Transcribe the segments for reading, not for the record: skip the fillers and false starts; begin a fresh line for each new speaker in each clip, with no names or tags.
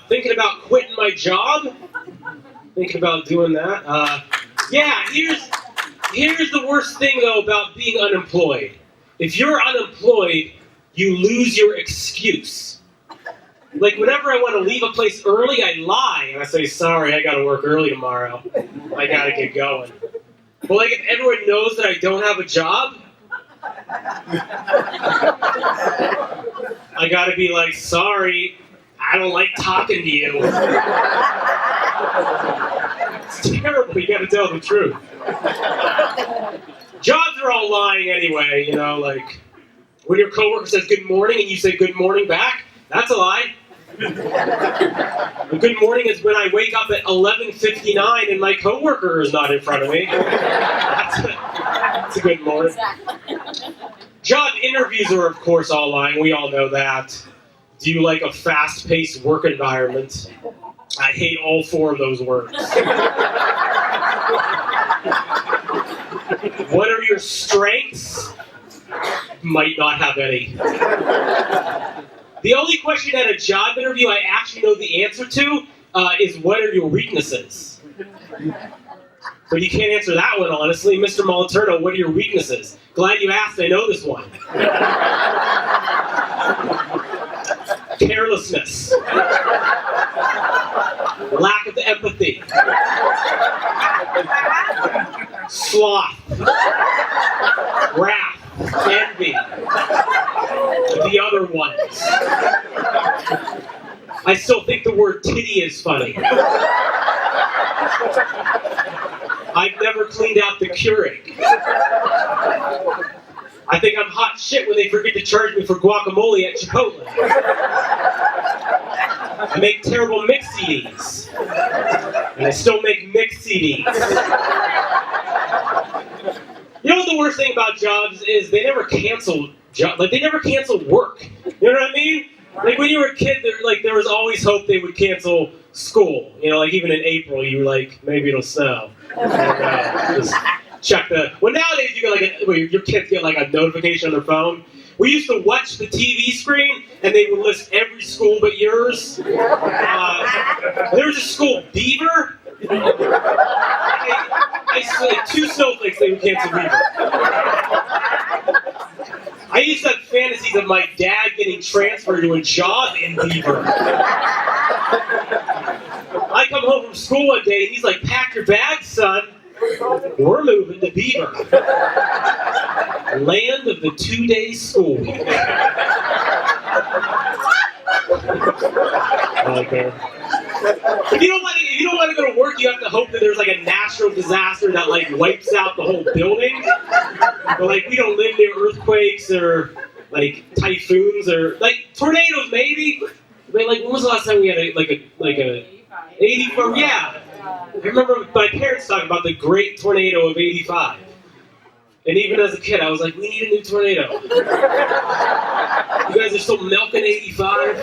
Thinking about quitting my job? Thinking about doing that? Yeah, here's the worst thing, though, about being unemployed. If you're unemployed, you lose your excuse. Like, whenever I want to leave a place early, I lie, and I say, sorry, I gotta work early tomorrow. I gotta get going. But, like, if everyone knows that I don't have a job, I gotta be like, sorry, I don't like talking to you. It's terrible, you gotta tell the truth. Jobs are all lying anyway, you know, like, when your coworker says good morning and you say good morning back, that's a lie. Good morning is when I wake up at 11:59 and my coworker is not in front of me. That's a good morning. Job interviews are, of course, all lying. We all know that. Do you like a fast-paced work environment? I hate all four of those words. What are your strengths? Might not have any. The only question at a job interview I actually know the answer to is what are your weaknesses? But you can't answer that one, honestly. Mr. Moliterno, what are your weaknesses? Glad you asked, I know this one. Carelessness. Lack of empathy. Sloth. Wrath. Envy. The other ones. I still think the word titty is funny. I've never cleaned out the Keurig. I think I'm hot shit when they forget to charge me for guacamole at Chipotle. I make terrible mix CDs. And I still make mix CDs. You know what the worst thing about jobs is? They never cancel they never cancel work. You know what I mean? Like when you were a kid, there was always hope they would cancel school. You know, like even in April, you were like, maybe it'll snow. And, just check the. Well, nowadays you get your kids get like a notification on their phone. We used to watch the TV screen, and they would list every school but yours. There was a school, Beaver. I saw like 2 snowflakes, they would cancel Beaver. I used to have fantasies of my dad getting transferred to a job in Beaver. I come home from school one day, and he's like, pack your bags, son. We're moving to Beaver. Land of the 2-day school week. Okay. If you don't want to go to work, you have to hope that there's like a natural disaster that like wipes out the whole building. But like we don't live near earthquakes or like typhoons or like tornadoes maybe. But like when was the last time we had a 84? Yeah. I remember my parents talking about the great tornado of '85. And even as a kid, I was like, we need a new tornado. You guys are still milking '85?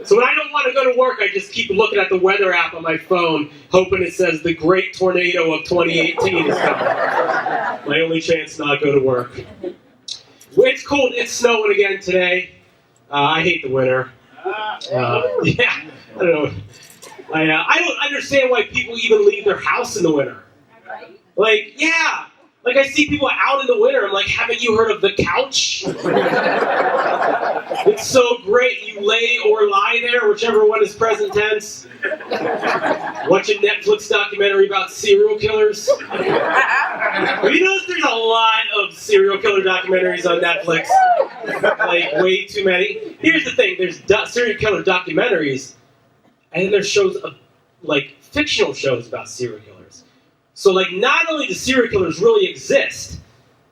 So when I don't want to go to work, I just keep looking at the weather app on my phone, hoping it says the great tornado of 2018 is coming. My only chance to not go to work. It's cold, it's snowing again today. I hate the winter. Yeah, I don't know. I don't understand why people even leave their house in the winter. Like, yeah. Like, I see people out in the winter. I'm like, haven't you heard of the couch? It's so great. You lay or lie there, whichever one is present tense. Watch a Netflix documentary about serial killers. Have you noticed there's a lot of serial killer documentaries on Netflix? Like, way too many. Here's the thing. There's serial killer documentaries, and then there's shows, like, fictional shows about serial killers. So, like, not only do serial killers really exist,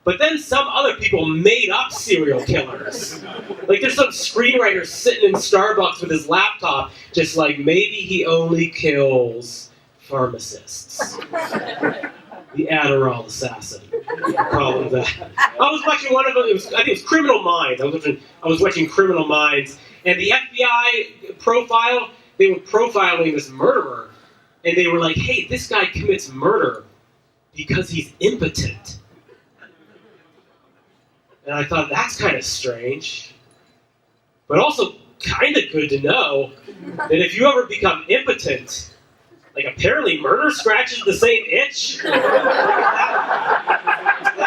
but then some other people made up serial killers. Like, there's some screenwriter sitting in Starbucks with his laptop, just like, maybe he only kills pharmacists. The Adderall assassin. Call him that. I was watching one of them, I think it was Criminal Minds. I was watching Criminal Minds, and the FBI profile, they were profiling this murderer. And they were like, hey, this guy commits murder because he's impotent. And I thought, that's kind of strange. But also kind of good to know that if you ever become impotent, like apparently murder scratches the same itch. Is that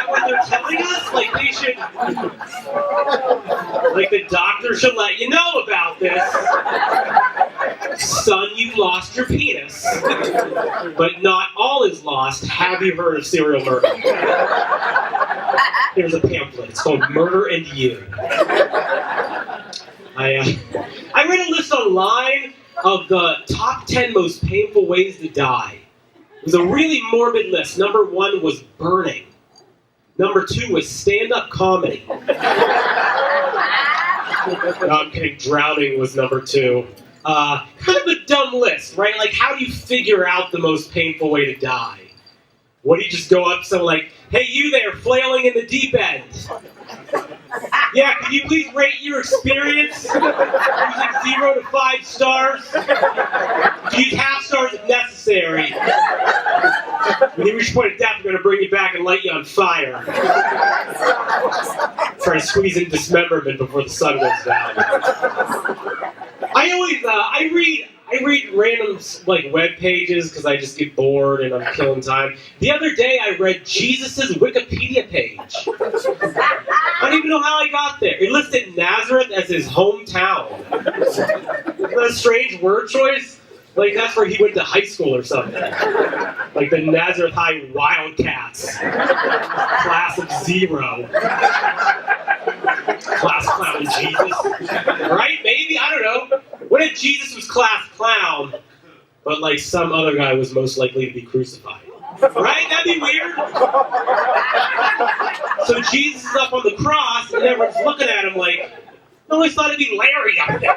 what they're telling us? Like they should, like the doctor should let you know about this. Son, you've lost your penis. But not all is lost. Have you heard of serial murder? Here's a pamphlet. It's called Murder and You. I read a list online of the top 10 most painful ways to die. It was a really morbid list. Number 1 was burning. Number 2 was stand-up comedy. No, I'm kidding. Drowning was number 2. Kind of a dumb list, right? Like, how do you figure out the most painful way to die? What do you just go up to someone like, hey, you there, flailing in the deep end? Yeah, can you please rate your experience using 0 to 5 stars? Use half stars if necessary. When you reach a point of death, we're going to bring you back and light you on fire. Try to squeeze in dismemberment before the sun goes down. I read random like web pages because I just get bored and I'm killing time. The other day I read Jesus' Wikipedia page. I don't even know how I got there. It listed Nazareth as his hometown. Isn't that a strange word choice? Like that's where he went to high school or something. Like the Nazareth High Wildcats. Class of 0. Class clown Jesus. Right? Maybe? I don't know. What if Jesus was class clown, but like some other guy was most likely to be crucified? Right? That'd be weird. So Jesus is up on the cross, and everyone's looking at him like, I always thought it'd be Larry up there.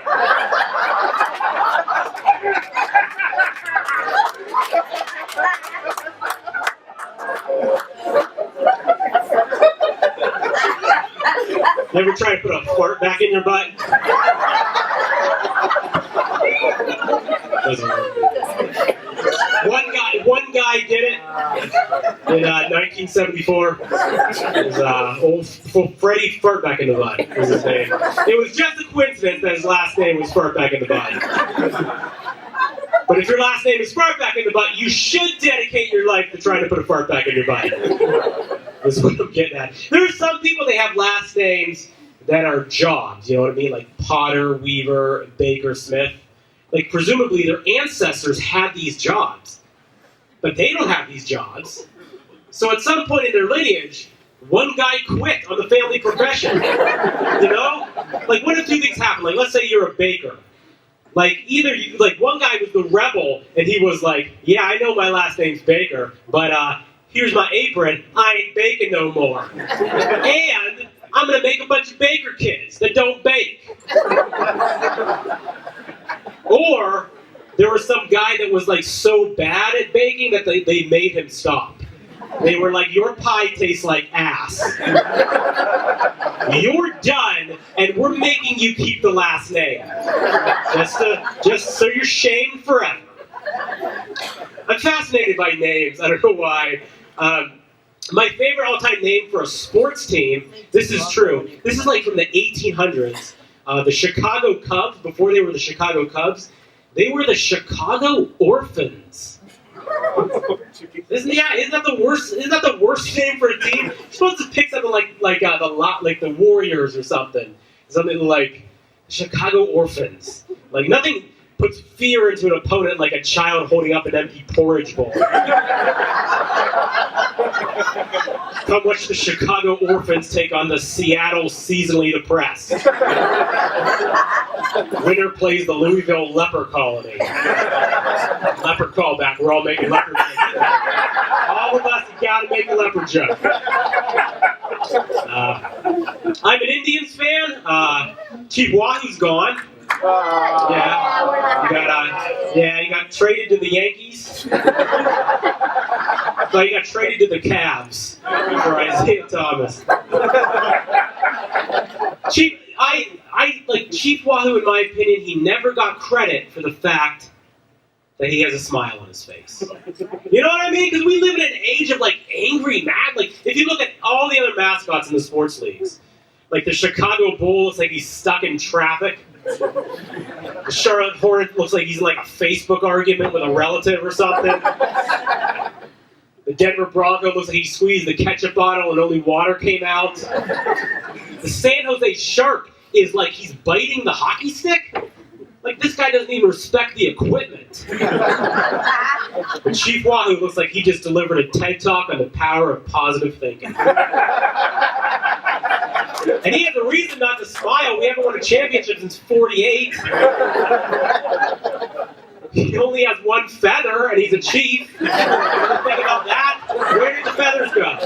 You ever try to put a fart back in your butt? Doesn't work. One guy did it in 1974. It was old Freddie Fartback in the Butt was his name. It was just a coincidence that his last name was Fartback in the Butt. But if your last name is Fartback in the Butt, you should dedicate your life to trying to put a fart back in your butt. That's what I'm getting at. There are some people, they have last names that are jobs, you know what I mean? Like Potter, Weaver, Baker, Smith. Like, presumably their ancestors had these jobs. But they don't have these jobs. So at some point in their lineage, one guy quit on the family profession. You know? Like, what if 2 things happen? Like, let's say you're a baker. Like, either you, like, one guy was the rebel, and he was like, yeah, I know my last name's Baker, but here's my apron, I ain't baking no more. And I'm gonna make a bunch of baker kids that don't bake. Or there was some guy that was like so bad at baking that they made him stop. They were like, your pie tastes like ass. You're done, and we're making you keep the last name. Just so you're shamed forever. I'm fascinated by names. I don't know why. My favorite all-time name for a sports team, this is true. This is like from the 1800s. The Chicago Cubs, before they were the Chicago Cubs, they were the Chicago Orphans. Isn't that the worst? Isn't that the worst name for a team? You're supposed to pick something like the Warriors or something like Chicago Orphans. Like nothing puts fear into an opponent like a child holding up an empty porridge bowl. Come watch the Chicago Orphans take on the Seattle Seasonally Depressed. Winner plays the Louisville Leper Colony. Leper callback. We're all making leper jokes. All of us have got to make a leper joke. I'm an Indians fan. Chief Wahoo's gone. He got traded to the Yankees. So he got traded to the Cavs for Isaiah Thomas. Chief Wahoo, in my opinion, he never got credit for the fact that he has a smile on his face. You know what I mean? Because we live in an age of like angry mad. Like if you look at all the other mascots in the sports leagues, like the Chicago Bull, it's like he's stuck in traffic. The Charlotte Hornet looks like he's in like a Facebook argument with a relative or something. The Denver Bronco looks like he squeezed the ketchup bottle and only water came out. The San Jose Shark is like he's biting the hockey stick. Like, this guy doesn't even respect the equipment. The Chief Wahoo looks like he just delivered a TED Talk on the power of positive thinking. And he has a reason not to smile. We haven't won a championship since '48. He only has one feather, and he's a chief. Think about that. Where did the feathers go?